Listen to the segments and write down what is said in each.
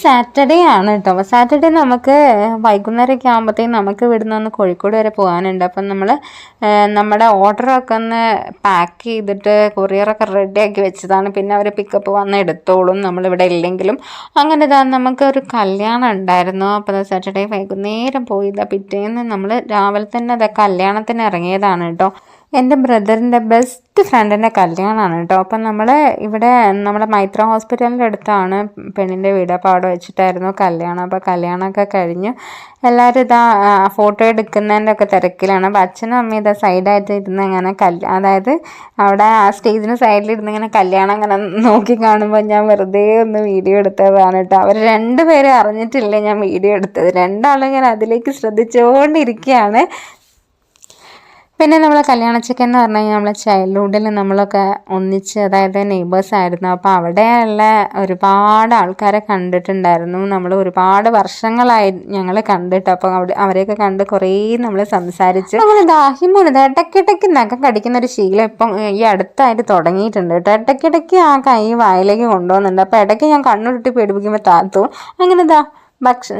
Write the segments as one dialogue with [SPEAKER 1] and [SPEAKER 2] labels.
[SPEAKER 1] Saturday ആണ് കേട്ടോ. അപ്പോൾ സാറ്റർഡേ നമുക്ക് വൈകുന്നേരമൊക്കെ ആകുമ്പോഴത്തേക്കും നമുക്ക് ഇവിടുന്ന് ഒന്ന് കോഴിക്കോട് വരെ പോകാനുണ്ട്. അപ്പം നമ്മൾ നമ്മുടെ ഓർഡറൊക്കെ ഒന്ന് പാക്ക് ചെയ്തിട്ട് കൊറിയറൊക്കെ റെഡിയാക്കി വെച്ചതാണ്. പിന്നെ അവർ പിക്കപ്പ് വന്ന് എടുത്തോളും നമ്മളിവിടെ ഇല്ലെങ്കിലും. അങ്ങനെ നമുക്കൊരു കല്യാണം ഉണ്ടായിരുന്നു. അപ്പോൾ സാറ്റർഡേ വൈകുന്നേരം പോയി പിറ്റേന്ന് നമ്മൾ രാവിലെ തന്നെ കല്യാണത്തിന് ഇറങ്ങിയതാണ് കേട്ടോ. എൻ്റെ ബ്രദറിൻ്റെ ബെസ്റ്റ് ഫ്രണ്ടിൻ്റെ കല്യാണമാണ് കേട്ടോ. അപ്പം നമ്മൾ ഇവിടെ നമ്മുടെ മൈത്ര ഹോസ്പിറ്റലിൻ്റെ അടുത്താണ് പെണ്ണിൻ്റെ വീട്. അപ്പോൾ അവിടെ വെച്ചിട്ടായിരുന്നു കല്യാണം. അപ്പോൾ കല്യാണമൊക്കെ കഴിഞ്ഞ് എല്ലാവരും ഫോട്ടോ എടുക്കുന്നതിൻ്റെ ഒക്കെ തിരക്കിലാണ്. അപ്പോൾ അച്ഛനും അമ്മയും സൈഡായിട്ട് ഇരുന്ന് ഇങ്ങനെ അതായത് അവിടെ ആ സ്റ്റേജിന് സൈഡിലിരുന്ന് ഇങ്ങനെ കല്യാണം ഇങ്ങനെ നോക്കി കാണുമ്പോൾ ഞാൻ വെറുതെ ഒന്ന് വീഡിയോ എടുത്തതാണ് കേട്ടോ. അവർ രണ്ടുപേരും അറിഞ്ഞിട്ടില്ല ഞാൻ വീഡിയോ എടുത്തത്. രണ്ടാളും ഇങ്ങനെ അതിലേക്ക് ശ്രദ്ധിച്ചുകൊണ്ടിരിക്കുകയാണ്. പിന്നെ നമ്മളെ കല്യാണച്ചക്കൻ എന്ന് പറഞ്ഞു കഴിഞ്ഞാൽ നമ്മളെ ചൈൽഡ്ഹുഡിൽ നമ്മളൊക്കെ ഒന്നിച്ച്, അതായത് നെയ്ബേഴ്സ് ആയിരുന്നു. അപ്പോൾ അവിടെയുള്ള ഒരുപാട് ആൾക്കാരെ കണ്ടിട്ടുണ്ടായിരുന്നു. നമ്മൾ ഒരുപാട് വർഷങ്ങളായി ഞങ്ങൾ കണ്ടിട്ട്. അപ്പോൾ അവരെയൊക്കെ കണ്ട് കുറേ നമ്മൾ സംസാരിച്ചു. അങ്ങനെ ദാഹിമോന് ഇടയ്ക്കിടയ്ക്ക് നഖം കടിക്കുന്ന ഒരു ശീലം ഇപ്പം ഈ അടുത്തായിട്ട് തുടങ്ങിയിട്ടുണ്ട് കേട്ടോ. ഇടയ്ക്കിടയ്ക്ക് ആ കൈ വായിലേക്ക് കൊണ്ടുപോകുന്നുണ്ട്. അപ്പോൾ ഇടയ്ക്ക് ഞാൻ കണ്ണുരുട്ടി പേടിപ്പിക്കുമ്പോൾ താത്തു അങ്ങനെ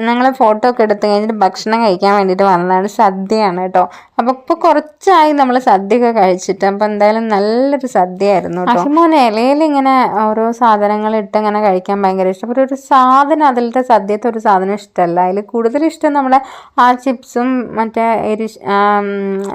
[SPEAKER 1] ഞങ്ങൾ ഫോട്ടോ ഒക്കെ എടുത്ത് കഴിഞ്ഞിട്ട് ഭക്ഷണം കഴിക്കാൻ വേണ്ടിയിട്ട് വന്നതാണ്. സദ്യയാണ് കേട്ടോ. അപ്പോൾ ഇപ്പോൾ കുറച്ചായി നമ്മൾ സദ്യയൊക്കെ കഴിച്ചിട്ട്. അപ്പോൾ എന്തായാലും നല്ലൊരു സദ്യയായിരുന്നു കേട്ടോ. അഹിമോന് ഇലയിൽ ഇങ്ങനെ ഓരോ സാധനങ്ങൾ ഇട്ട് ഇങ്ങനെ കഴിക്കാൻ ഭയങ്കര ഇഷ്ടം. അപ്പോൾ ഒരു സാധനം അതിലത്തെ സദ്യത്തെ ഒരു സാധനം ഇഷ്ടമല്ല. അതിൽ കൂടുതൽ ഇഷ്ടം നമ്മളെ ആ ചിപ്സും മറ്റേ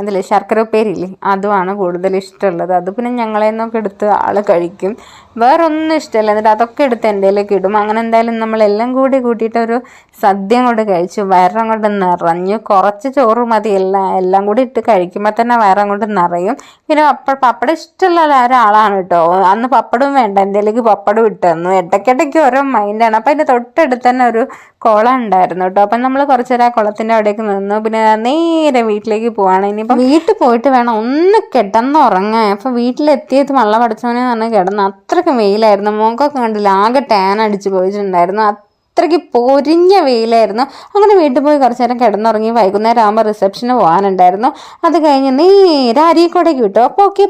[SPEAKER 1] അതിൽ ശർക്കര ഉപ്പേരിയില്ലേ അതുമാണ് കൂടുതൽ ഇഷ്ടമുള്ളത്. അത് പിന്നെ ഞങ്ങളെ നിന്നൊക്കെ എടുത്ത് ആൾ കഴിക്കും. വേറൊന്നും ഇഷ്ടമല്ല. എന്നിട്ട് അതൊക്കെ എടുത്ത് എൻ്റെയിലേക്ക് ഇടും. അങ്ങനെ എന്തായാലും നമ്മളെല്ലാം കൂട്ടിയിട്ടൊരു സദ്യ കൊണ്ട് കഴിച്ചു. വയറങ്ങോട്ട് നിറഞ്ഞു. കുറച്ച് ചോറ് മതി. എല്ലാം കൂടി ഇട്ട് കഴിക്കുമ്പോൾ തന്നെ വയറങ്ങോട്ട് നിറയും. പിന്നെ പപ്പടം ഇഷ്ടമുള്ള ഒരാളാണ് കേട്ടോ. അന്ന് പപ്പടവും വേണ്ട, എൻ്റെയിലേക്ക് പപ്പടം ഇട്ട് തന്നു. ഇടയ്ക്കിടയ്ക്ക് ഓരോ മൈൻഡാണ്. അപ്പം അതിൻ്റെ തൊട്ടടുത്ത് തന്നെ ഒരു കുളം ഉണ്ടായിരുന്നു കേട്ടോ. അപ്പം നമ്മൾ കുറച്ചേരം ആ കുളത്തിൻ്റെ അവിടേക്ക് നിന്നു. പിന്നെ നേരെ വീട്ടിലേക്ക് പോവാണ്. ഇനിയിപ്പം വീട്ടിൽ പോയിട്ട് വേണം ഒന്ന് കിടന്നുറങ്ങാൻ. അപ്പം വീട്ടിലെത്തിയത് വെള്ളം പഠിച്ചവനെ പറഞ്ഞ് കിടന്നു. അത്രയ്ക്ക് വെയിലായിരുന്നു. മുഖമൊക്കെ കണ്ടില്ല, ആകെ ടാൻ അടിച്ച് പോയിട്ടുണ്ടായിരുന്നു. അത്രയ്ക്ക് പൊരിഞ്ഞ വെയിലായിരുന്നു. അങ്ങനെ വീട്ടിൽ പോയി കുറച്ച് നേരം കിടന്നുറങ്ങി. വൈകുന്നേരം ആകുമ്പോൾ റിസപ്ഷന് പോകാനുണ്ടായിരുന്നു. അത് കഴിഞ്ഞ് നേരെ അരീക്കോടേക്ക് വിട്ടു. അപ്പോൾ ഓക്കെ.